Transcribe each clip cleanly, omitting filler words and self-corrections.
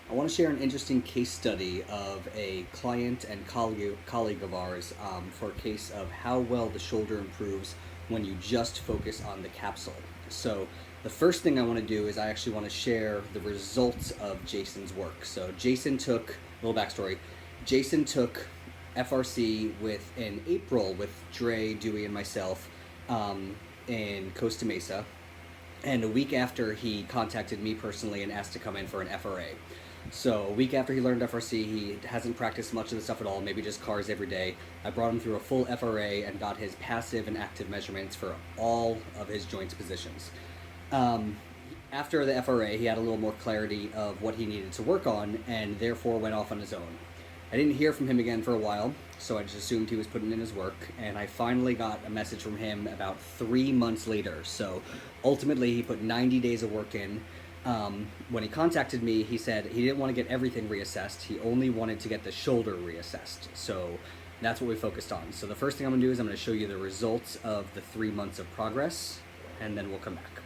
I want to share an interesting case study of a client and colleague of ours for a case of how well the shoulder improves when you just focus on the capsule. So the first thing I want to do is I actually want to share the results of Jason's work. So Jason took, a little backstory, Jason took FRC in April with Dre, Dewey, and myself in Costa Mesa. And a week after, he contacted me personally and asked to come in for an FRA. So a week after he learned FRC, he hasn't practiced much of the stuff at all, maybe just cars every day. I brought him through a full FRA and got his passive and active measurements for all of his joints positions. After the FRA, he had a little more clarity of what he needed to work on and therefore went off on his own. I didn't hear from him again for a while, so I just assumed he was putting in his work, and I finally got a message from him about 3 months later. So ultimately, he put 90 days of work in. When he contacted me, he said he didn't want to get everything reassessed. He only wanted to get the shoulder reassessed. So that's what we focused on. So the first thing I'm going to do is I'm going to show you the results of the 3 months of progress, and then we'll come back.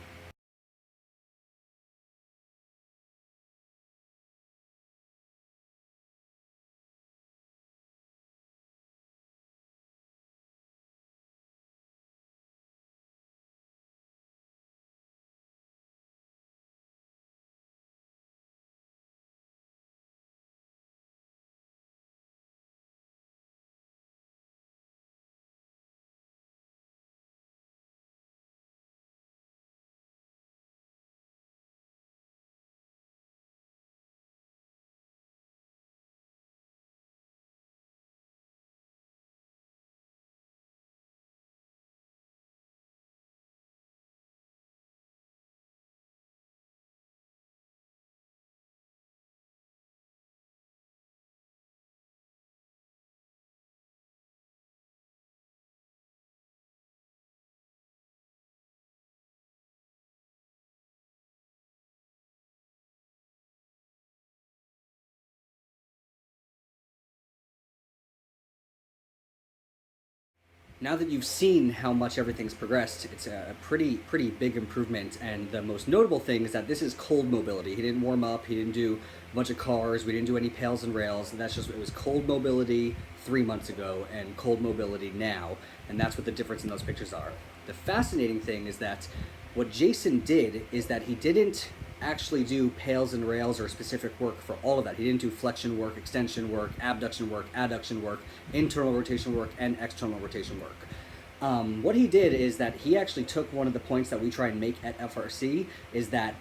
Now that you've seen how much everything's progressed, it's a pretty big improvement. And the most notable thing is that this is cold mobility. He didn't warm up. He didn't do a bunch of cars. We didn't do any pails and rails. That's just, it was cold mobility 3 months ago and cold mobility now. And that's what the difference in those pictures are. The fascinating thing is that what Jason did is that he didn't actually do pails and rails or specific work for all of that. He didn't do flexion work, extension work, abduction work, adduction work, internal rotation work, and external rotation work. What he did is that he actually took one of the points that we try and make at FRC is that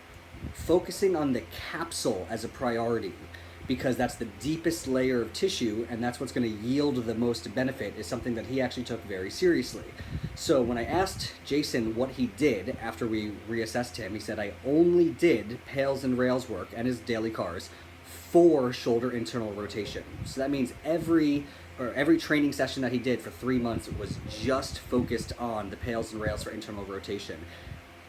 focusing on the capsule as a priority, because that's the deepest layer of tissue and that's what's going to yield the most benefit, is something that he actually took very seriously. So when I asked Jason what he did after we reassessed him, he said, I only did pails and rails work and his daily cars for shoulder internal rotation. So that means every training session that he did for 3 months was just focused on the pails and rails for internal rotation.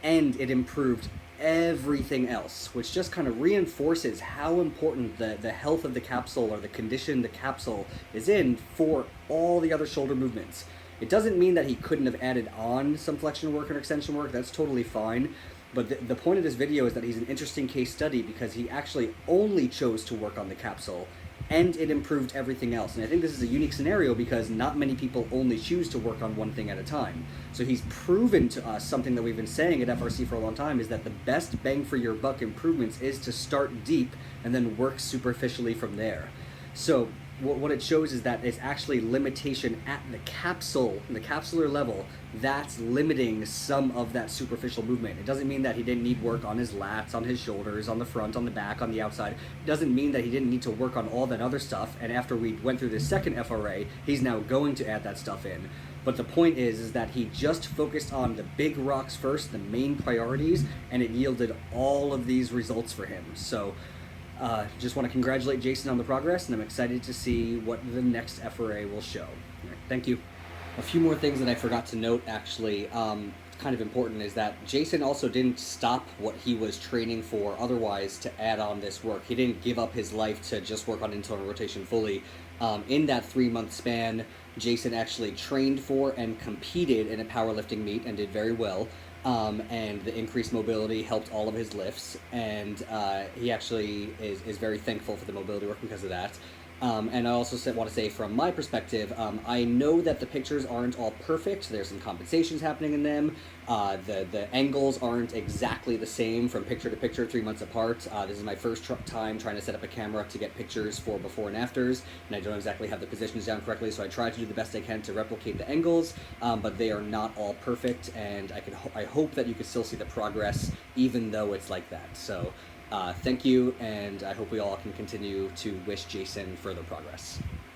And it improved everything else, which just kind of reinforces how important the health of the capsule or the condition the capsule is in for all the other shoulder movements. It doesn't mean that he couldn't have added on some flexion work or extension work. That's totally fine. But the point of this video is that he's an interesting case study because he actually only chose to work on the capsule and it improved everything else. And I think this is a unique scenario because not many people only choose to work on one thing at a time. So he's proven to us something that we've been saying at FRC for a long time, is that the best bang for your buck improvements is to start deep and then work superficially from there. So what it shows is that it's actually limitation at the capsular level, that's limiting some of that superficial movement. It doesn't mean that he didn't need work on his lats, on his shoulders, on the front, on the back, on the outside. It doesn't mean that he didn't need to work on all that other stuff, and after we went through this second FRA, he's now going to add that stuff in. But the point is that he just focused on the big rocks first, the main priorities, and it yielded all of these results for him. So just want to congratulate Jason on the progress, and I'm excited to see what the next FRA will show. Right, thank you. A few more things that I forgot to note, actually, kind of important, is that Jason also didn't stop what he was training for otherwise to add on this work. He didn't give up his life to just work on internal rotation fully. In that 3-month span, Jason actually trained for and competed in a powerlifting meet and did very well. and the increased mobility helped all of his lifts, and he actually is very thankful for the mobility work because of that. And I also want to say, from my perspective, I know that the pictures aren't all perfect. There's some compensations happening in them. The angles aren't exactly the same from picture to picture 3 months apart. This is my first time trying to set up a camera to get pictures for before and afters, and I don't exactly have the positions down correctly, so I try to do the best I can to replicate the angles, but they are not all perfect, and I hope that you can still see the progress even though it's like that. So thank you, and I hope we all can continue to wish Jason further progress.